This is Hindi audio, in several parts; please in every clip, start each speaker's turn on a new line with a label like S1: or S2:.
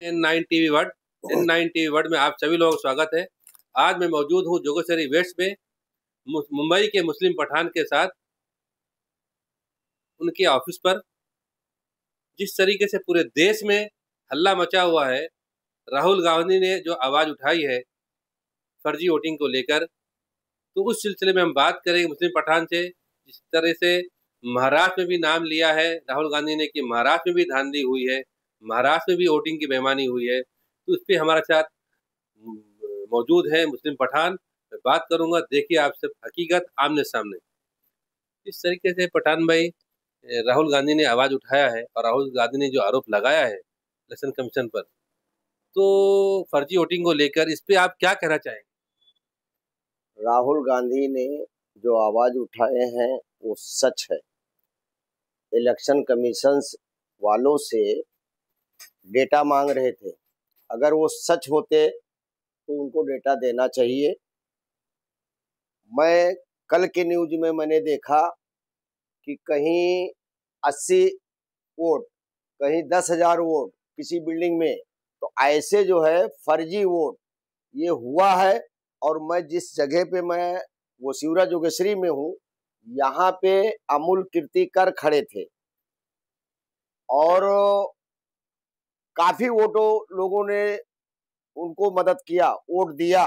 S1: N9 TV world N9 TV world में आप सभी लोगों का स्वागत है। आज मैं मौजूद हूँ जोगेश्वरी वेस्ट में मुंबई के मुस्लिम पठान के साथ उनके ऑफिस पर। जिस तरीके से पूरे देश में हल्ला मचा हुआ है, राहुल गांधी ने जो आवाज़ उठाई है फर्जी वोटिंग को लेकर, तो उस सिलसिले में हम बात करेंगे मुस्लिम पठान से। जिस तरह से महाराष्ट्र में भी नाम लिया है राहुल गांधी ने कि महाराष्ट्र में भी धांधली हुई है, महाराष्ट्र में भी वोटिंग की बेईमानी हुई है, तो उस पर हमारे साथ मौजूद है मुस्लिम पठान। मैं बात करूंगा, देखिए आपसे हकीकत आमने सामने। इस तरीके से पठान भाई, राहुल गांधी ने आवाज उठाया है और राहुल गांधी ने जो आरोप लगाया है इलेक्शन कमीशन पर, तो फर्जी वोटिंग को लेकर इस पे आप क्या कहना चाहेंगे?
S2: राहुल गांधी ने जो आवाज उठाए हैं वो सच है। इलेक्शन कमीशन वालों से डेटा मांग रहे थे, अगर वो सच होते तो उनको डेटा देना चाहिए। मैं कल के न्यूज में मैंने देखा कि कहीं 80 वोट, कहीं 10,000 वोट किसी बिल्डिंग में, तो ऐसे जो है फर्जी वोट ये हुआ है। और मैं जिस जगह पे मैं वो शिवरा जोगेश्वरी में हूँ, यहाँ पे अमूल कीर्तिकर खड़े थे और काफी वोटों लोगों ने उनको मदद किया, वोट दिया,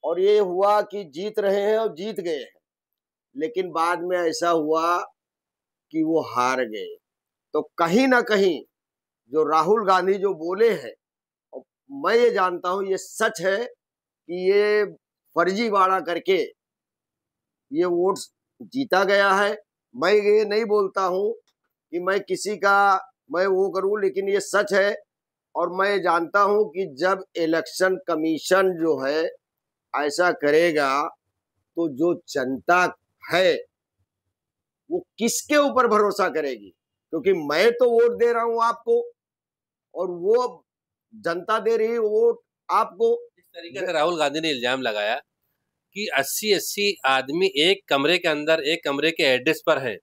S2: और ये हुआ कि जीत रहे हैं और जीत गए हैं। लेकिन बाद में ऐसा हुआ कि वो हार गए। तो कहीं ना कहीं जो राहुल गांधी जो बोले हैं, मैं ये जानता हूँ ये सच है कि ये फर्जीवाड़ा करके ये वोट जीता गया है। मैं ये नहीं बोलता हूँ कि मैं किसी का मैं वो करूँ, लेकिन ये सच है। और मैं जानता हूँ कि जब इलेक्शन कमीशन जो है ऐसा करेगा तो जो जनता है वो किसके ऊपर भरोसा करेगी? क्योंकि मैं तो वोट दे रहा हूँ आपको और वो जनता दे रही है वोट आपको।
S1: इस तरीके से राहुल गांधी ने इल्जाम लगाया कि 80-80 आदमी एक कमरे के अंदर, एक कमरे के एड्रेस पर हैं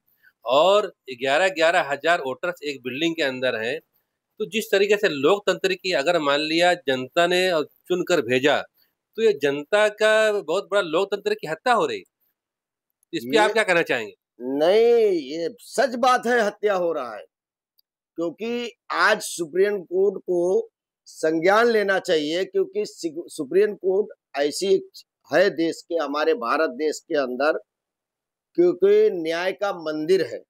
S1: और 11-11 हजार वोटर्स एक बिल्डिंग के अंदर हैं। तो जिस तरीके से लोकतंत्र की अगर मान लिया जनता ने चुनकर भेजा, तो ये जनता का बहुत बड़ा लोकतंत्र की हत्या हो रही। इस पे आप क्या कहना चाहेंगे?
S2: नहीं, ये सच बात है, हत्या हो रहा है। क्योंकि आज सुप्रीम कोर्ट को संज्ञान लेना चाहिए, क्योंकि सुप्रीम कोर्ट ऐसी है देश के, हमारे भारत देश के अंदर, क्योंकि न्याय का मंदिर है।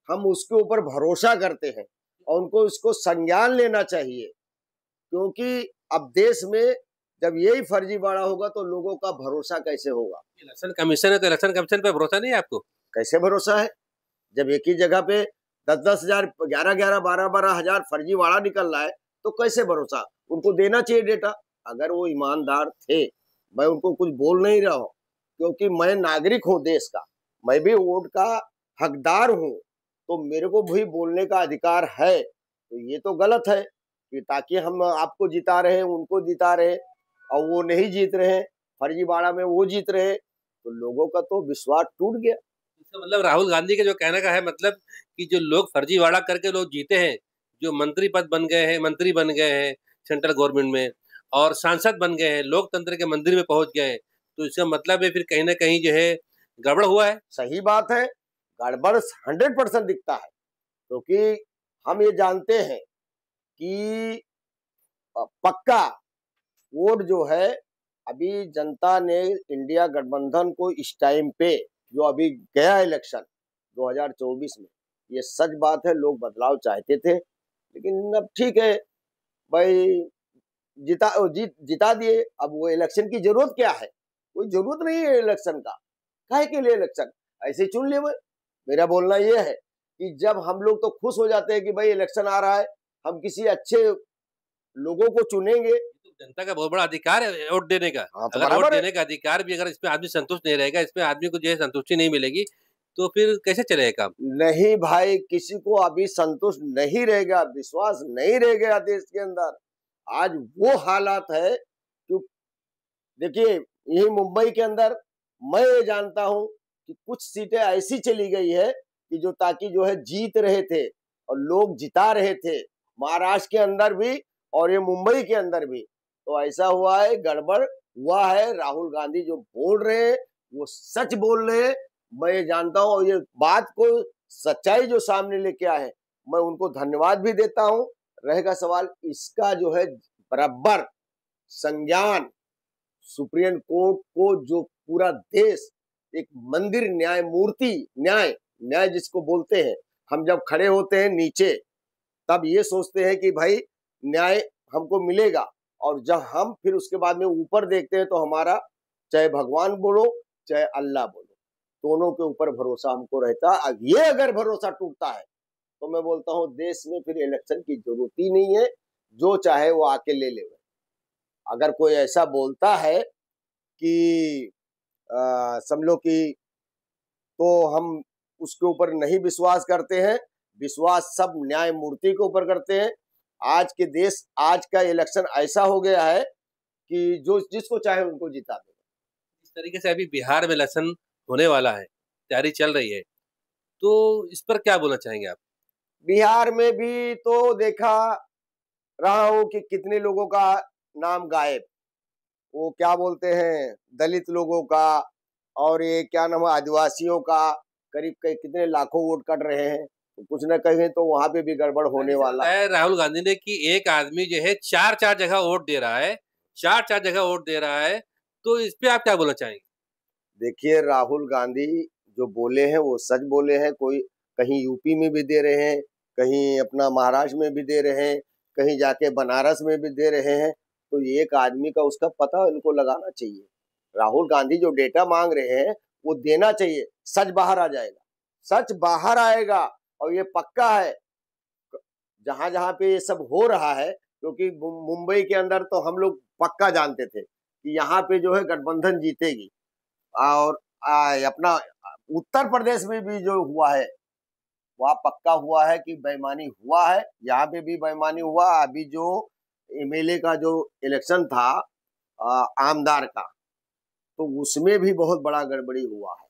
S2: हम उसके ऊपर भरोसा करते हैं और उनको इसको संज्ञान लेना चाहिए। क्योंकि अब देश में जब यही फर्जीवाड़ा होगा तो लोगों का भरोसा कैसे होगा?
S1: इलेक्शन कमीशन है तो इलेक्शन कमीशन पे भरोसा नहीं है आपको?
S2: कैसे भरोसा है जब एक ही जगह पे 10-10 हजार, 11-11, 12-12 हजार फर्जीवाड़ा निकल रहा है? तो कैसे भरोसा? उनको देना चाहिए डेटा। अगर वो ईमानदार थे, मैं उनको कुछ बोल नहीं रहा हूँ, क्योंकि मैं नागरिक हूँ देश का, मैं भी वोट का हकदार हूँ, तो मेरे को भी बोलने का अधिकार है। तो ये तो गलत है कि ताकि हम आपको जिता रहे, उनको जिता रहे और वो नहीं जीत रहे, फर्जीवाड़ा में वो जीत रहे, तो लोगों का तो विश्वास टूट गया।
S1: इसका मतलब राहुल गांधी के जो कहने का है मतलब कि जो लोग फर्जीवाड़ा करके लोग जीते हैं, जो मंत्री पद बन गए हैं, मंत्री बन गए हैं सेंट्रल गवर्नमेंट में और सांसद बन गए हैं, लोकतंत्र के मंदिर में पहुंच गए हैं, तो इसका मतलब है फिर कहीं ना कहीं जो है गड़बड़ हुआ है।
S2: सही बात है, गड़बड़ 100% दिखता है। क्योंकि हम ये जानते हैं कि पक्का वोट जो है, अभी जनता ने इंडिया गठबंधन को इस टाइम पे जो अभी गया इलेक्शन 2024 में, ये सच बात है, लोग बदलाव चाहते थे। लेकिन अब ठीक है भाई, जिता दिए। अब वो इलेक्शन की जरूरत क्या है? कोई जरूरत नहीं है इलेक्शन का। काहे के लिए इलेक्शन? ऐसे चुन लिए। मेरा बोलना ये है कि जब हम लोग तो खुश हो जाते हैं कि भाई इलेक्शन आ रहा है, हम किसी अच्छे लोगों को चुनेंगे।
S1: जनता का बहुत बड़ा अधिकार है वोट देने का।
S2: हाँ, तो
S1: अगर वोट
S2: बराबर है।
S1: देने का अधिकार भी अगर इसमें आदमी संतुष्ट नहीं रहेगा, इसमें आदमी को जो है संतुष्टि नहीं मिलेगी, तो फिर कैसे चलेगा काम?
S2: नहीं भाई, किसी को अभी संतुष्ट नहीं रहेगा, विश्वास नहीं रह गया देश के अंदर। आज वो हालात है कि देखिए, यही मुंबई के अंदर मैं ये जानता हूं कि कुछ सीटें ऐसी चली गई है कि जो ताकि जो है जीत रहे थे और लोग जिता रहे थे। महाराष्ट्र के अंदर भी और ये मुंबई के अंदर भी तो ऐसा हुआ है, गड़बड़ हुआ है। राहुल गांधी जो बोल रहे हैं वो सच बोल रहे हैं, मैं ये जानता हूं। और ये बात को सच्चाई जो सामने लेके आए हैं, मैं उनको धन्यवाद भी देता हूं। रहेगा सवाल इसका जो है बराबर संज्ञान सुप्रीम कोर्ट को, जो पूरा देश एक मंदिर न्याय मूर्ति, न्याय न्याय जिसको बोलते हैं, हम जब खड़े होते हैं नीचे तब ये सोचते हैं कि भाई न्याय हमको मिलेगा, और जब हम फिर उसके बाद में ऊपर देखते हैं तो हमारा, चाहे भगवान बोलो चाहे अल्लाह बोलो, दोनों के ऊपर भरोसा हमको रहता है। अब ये अगर भरोसा टूटता है तो मैं बोलता हूँ देश में फिर इलेक्शन की जरूरत ही नहीं है, जो चाहे वो आके ले ले। अगर कोई ऐसा बोलता है कि समझ लो कि, तो हम उसके ऊपर नहीं विश्वास करते हैं, विश्वास सब न्याय मूर्ति के ऊपर करते हैं। आज के देश, आज का इलेक्शन ऐसा हो गया है कि जो जिसको चाहे उनको जिता दे।
S1: इस तरीके से अभी बिहार में इलेक्शन होने वाला है, तैयारी चल रही है, तो इस पर क्या बोलना चाहेंगे आप?
S2: बिहार में भी तो देखा रहा हूं कि कितने लोगों का नाम गायब, वो क्या बोलते हैं दलित लोगों का, और ये क्या नाम है आदिवासियों का, करीब कई कितने लाखों वोट कट रहे हैं। तो कुछ न कहें तो वहां पे भी गड़बड़ होने वाला है।
S1: राहुल गांधी ने कि एक आदमी जो है चार चार जगह वोट दे रहा है, चार चार जगह वोट दे रहा है, तो इस पे आप क्या बोलना चाहेंगे?
S2: देखिए राहुल गांधी जो बोले हैं वो सच बोले हैं। कोई कहीं यूपी में भी दे रहे हैं, कहीं अपना महाराष्ट्र में भी दे रहे हैं, कहीं जाके बनारस में भी दे रहे हैं। तो एक आदमी का उसका पता इनको लगाना चाहिए। राहुल गांधी जो डेटा मांग रहे हैं वो देना चाहिए, सच बाहर आ जाएगा, सच बाहर आएगा। और ये पक्का है जहां जहां पे ये सब हो रहा है, क्योंकि मुंबई के अंदर तो हम लोग पक्का जानते थे कि यहाँ पे जो है गठबंधन जीतेगी। और अपना उत्तर प्रदेश में भी जो हुआ है वह पक्का हुआ है कि बेईमानी हुआ है, यहाँ पे भी बेईमानी हुआ। अभी जो एमएलए का जो इलेक्शन था आमदार का, तो उसमें भी बहुत बड़ा गड़बड़ी हुआ है।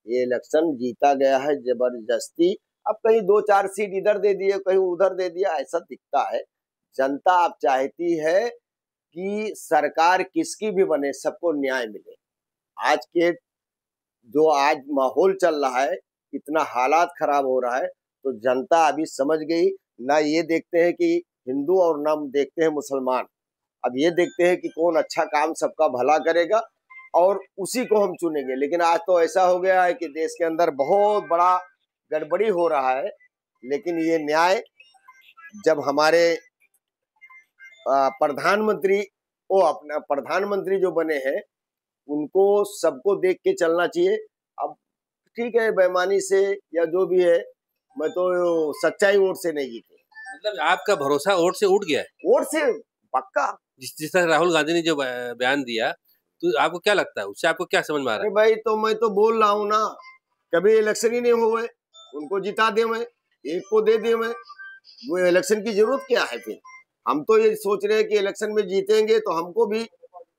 S2: ये इलेक्शन जीता गया है जबरदस्ती। अब कहीं 2-4 सीट इधर दे दिए, कहीं उधर दे दिया, ऐसा दिखता है। जनता अब चाहती है कि सरकार किसकी भी बने, सबको न्याय मिले। आज के जो आज माहौल चल रहा है, इतना हालात खराब हो रहा है, तो जनता अभी समझ गई। ना ये देखते हैं कि हिंदू, और ना देखते हैं मुसलमान, अब ये देखते हैं कि कौन अच्छा काम सबका भला करेगा और उसी को हम चुनेंगे। लेकिन आज तो ऐसा हो गया है कि देश के अंदर बहुत बड़ा गड़बड़ी हो रहा है। लेकिन ये न्याय जब हमारे प्रधानमंत्री, वो अपना प्रधानमंत्री जो बने हैं, उनको सबको देख के चलना चाहिए। अब ठीक है, बेईमानी से या जो भी है, मैं तो सच्चाई वोट से नहीं जीते।
S1: मतलब आपका भरोसा वोट से उठ गया है?
S2: वोट से पक्का।
S1: जिस तरह राहुल गांधी ने जो बयान दिया, तो आपको क्या लगता है, उससे आपको क्या समझ में आ रहा
S2: अरे भाई, तो मैं तो बोल रहा हूँ ना, कभी इलेक्शन ही नहीं हुए, उनको जिता दे, मैं एक को दे दे, मैं वो इलेक्शन की जरूरत क्या है फिर? हम तो ये सोच रहे हैं कि इलेक्शन में जीतेंगे तो हमको भी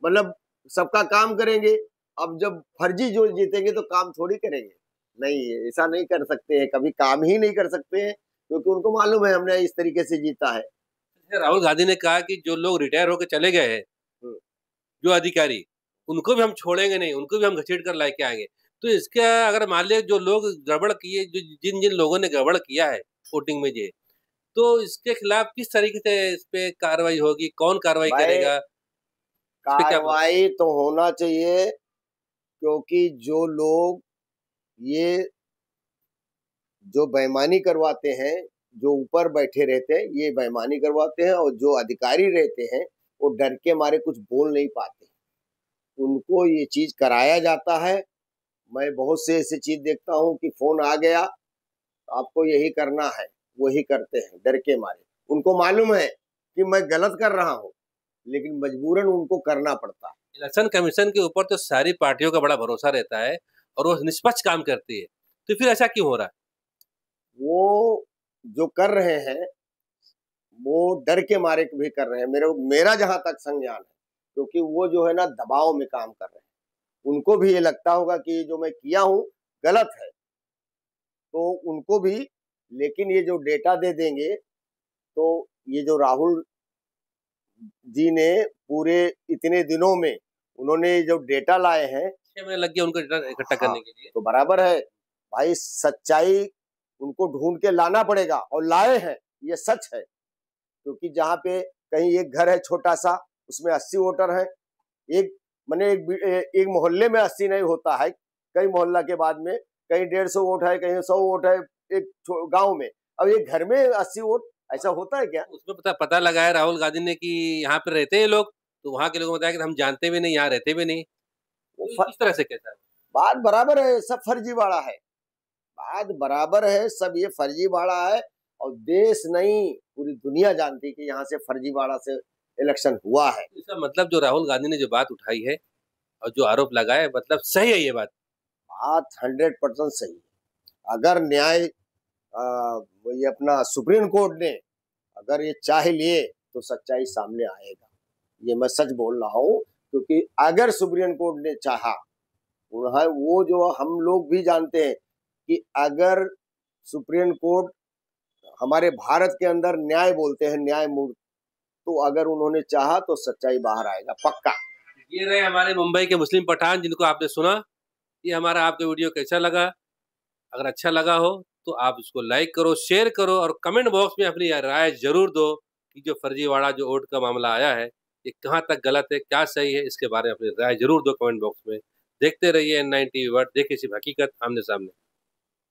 S2: मतलब सबका काम करेंगे। अब जब फर्जी जो जीतेंगे तो काम थोड़ी करेंगे। नहीं, ऐसा नहीं कर सकते हैं, कभी काम ही नहीं कर सकते हैं, क्योंकि उनको मालूम है हमने इस तरीके से जीता है।
S1: है? राहुल गांधी ने कहा कि जो लोग रिटायर होकर चले गए हैं,
S2: हम्म।
S1: जो अधिकारी, उनको भी हम छोड़ेंगे नहीं, उनको भी हम घसीट कर लाके आएंगे। तो इसका अगर मान लिया जो लोग गड़बड़ किए, जो जिन जिन लोगों ने गड़बड़ किया है वोटिंग में, ये तो इसके खिलाफ किस तरीके से इस पे कार्रवाई होगी, कौन कार्रवाई
S2: भाई,
S1: करेगा, इस पे क्या बोल?
S2: कार्रवाई तो होना चाहिए, क्योंकि जो लोग ये जो बेईमानी करवाते हैं, जो ऊपर बैठे रहते हैं ये बेईमानी करवाते हैं, और जो अधिकारी रहते हैं वो डर के मारे कुछ बोल नहीं पाते, उनको ये चीज कराया जाता है। मैं बहुत से ऐसी चीज देखता हूँ कि फोन आ गया, आपको यही करना है, वही करते हैं डर के मारे। उनको मालूम है कि मैं गलत कर रहा हूँ, लेकिन मजबूरन उनको करना पड़ता है।
S1: इलेक्शन कमीशन के ऊपर तो सारी पार्टियों का बड़ा भरोसा रहता है और वो निष्पक्ष काम करती है, तो फिर ऐसा क्यों हो रहा है?
S2: वो जो कर रहे हैं वो डर के मारे भी कर रहे हैं, मेरा जहां तक संज्ञान है, क्योंकि वो जो है ना दबाव में काम कर रहे हैं। उनको भी ये लगता होगा कि जो मैं किया हूँ गलत है, तो उनको भी। लेकिन ये जो डेटा दे देंगे, तो ये जो राहुल जी ने पूरे इतने दिनों में उन्होंने जो डेटा लाए हैं,
S1: 6 महीने लग गया उनको डेटा इकट्ठा
S2: हाँ,
S1: करने के लिए।
S2: तो बराबर है भाई, सच्चाई उनको ढूंढ के लाना पड़ेगा और लाए हैं, ये सच है। क्योंकि जहाँ पे कहीं एक घर है छोटा सा, उसमें 80 वोटर हैं, एक मैंने एक मोहल्ले में 80 नहीं होता है, कई मोहल्ला के बाद में कहीं 150 वोट है, कहीं 100 वोट है एक गांव में। अब एक घर में 80 वोट, ऐसा होता है क्या?
S1: उसमें पता लगा है राहुल गांधी ने कि यहाँ पे रहते हैं लोग, तो वहाँ के लोगों ने बताया कि हम जानते भी नहीं, यहाँ रहते भी नहीं।
S2: वो
S1: तो ये किस तरह से कैसा है?
S2: बात बराबर है, सब फर्जीवाड़ा है, बात बराबर है, सब ये फर्जीवाड़ा है। और देश नहीं, पूरी दुनिया जानती है कि यहाँ से फर्जीवाड़ा से इलेक्शन हुआ है।
S1: तो इसका मतलब जो राहुल गांधी ने जो बात उठाई है और जो आरोप लगाया है, मतलब सही है ये बात?
S2: बात 100% सही है। अगर न्याय ये अपना सुप्रीम कोर्ट ने अगर ये चाह लिए तो सच्चाई सामने आएगा, ये मैं सच बोल रहा हूँ। क्योंकि अगर सुप्रीम कोर्ट ने चाहा, वो जो हम लोग भी जानते हैं कि अगर सुप्रीम कोर्ट हमारे भारत के अंदर न्याय बोलते हैं, न्यायमूर्ति, तो अगर उन्होंने चाहा तो सच्चाई बाहर आएगा पक्का।
S1: ये रहे हमारे मुंबई के मुस्लिम पठान जिनको आपने सुना। ये हमारा आपका वीडियो कैसा लगा? अगर अच्छा लगा हो तो आप इसको लाइक करो, शेयर करो और कमेंट बॉक्स में अपनी राय जरूर दो कि जो फर्जीवाड़ा जो वोट का मामला आया है, ये कहाँ तक गलत है, क्या सही है, इसके बारे में अपनी राय जरूर दो कमेंट बॉक्स में। देखते रहिए N9 टीवी वर्ल्ड, देखिए सिर्फ हकीकत आमने सामने।